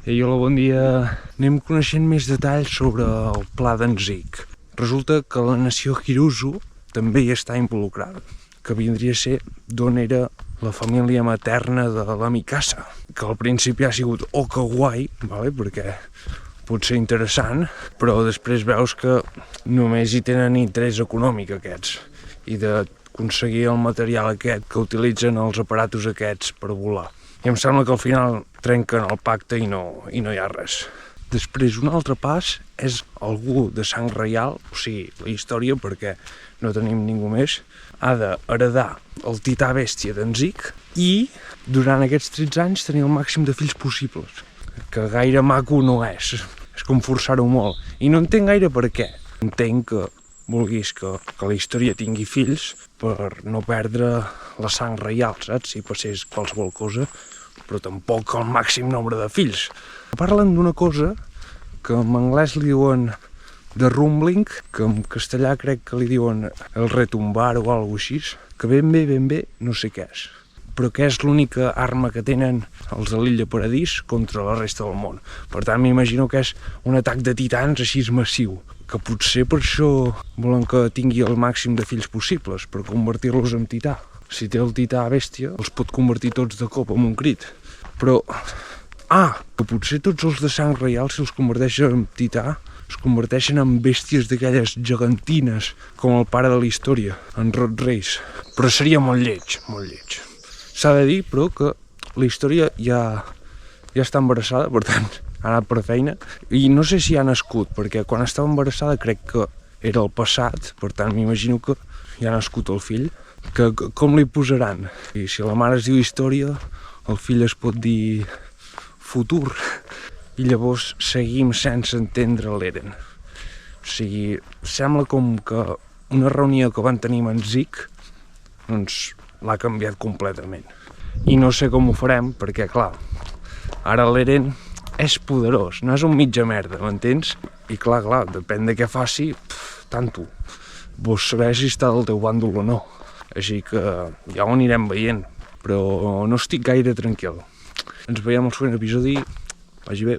I hola, bon dia. Anem coneixent més detalls sobre el pla d'Enzic. Resulta que la nació Hiruzu també hi està involucrada, que vindria a ser d'on era la família materna de la Mikasa, que al principi ha sigut que guai, vale? Perquè pot ser interessant, però després veus que només hi tenen interès econòmic aquests, i d'aconseguir el material aquest que utilitzen els aparatos aquests per volar. I em sembla que al final trenquen el pacte i no hi ha res. Després, un altre pas és algú de sang reial, o sigui, la història, perquè no tenim ningú més, ha d'heredar el tità bèstia d'Enzic i durant aquests 13 anys tenir el màxim de fills possibles, que gaire maco no és com forçar-ho molt. I no entenc gaire per què. Entenc que vulguis que la història tingui fills per no perdre la sang reial, saps? Si passés qualsevol cosa, però tampoc el màxim nombre de fills. Parlen d'una cosa que en anglès li diuen The Rumbling, que en castellà crec que li diuen el retumbar o alguna cosa així, que ben bé no sé què és, però que és l'única arma que tenen els de l'illa Paradís contra la resta del món. Per tant, m'imagino que és un atac de titans així massiu, que potser per això volen que tingui el màxim de fills possibles, per convertir-los en tità. Si té el tità bèstia, els pot convertir tots de cop en un crit. Però... que potser tots els de sang reial, si els converteixen en tità, es converteixen en bèsties d'aquelles gegantines, com el pare de la història, en Rod Reis. Però seria molt lleig, molt lleig. S'ha de dir, però, que la història ja està embarassada, per tant, ha anat per feina, i no sé si ha nascut, perquè quan estava embarassada crec que era el passat, per tant, m'imagino que ja ha nascut el fill, que com li posaran? I si la mare es diu història, el fill es pot dir futur, i llavors seguim sense entendre l'Eren. O sigui, sembla com que una reunió que van tenir amb Enzic, doncs l'ha canviat completament. I no sé com ho farem, perquè clar, ara l'Eren és poderós, no és un mitja merda, m'entens? I clar, depèn de què faci, tanto. Vols saber si està del teu bàndol o no. Així que ja ho anirem veient, però no estic gaire tranquil. Ens veiem al següent episodi. Vagi bé.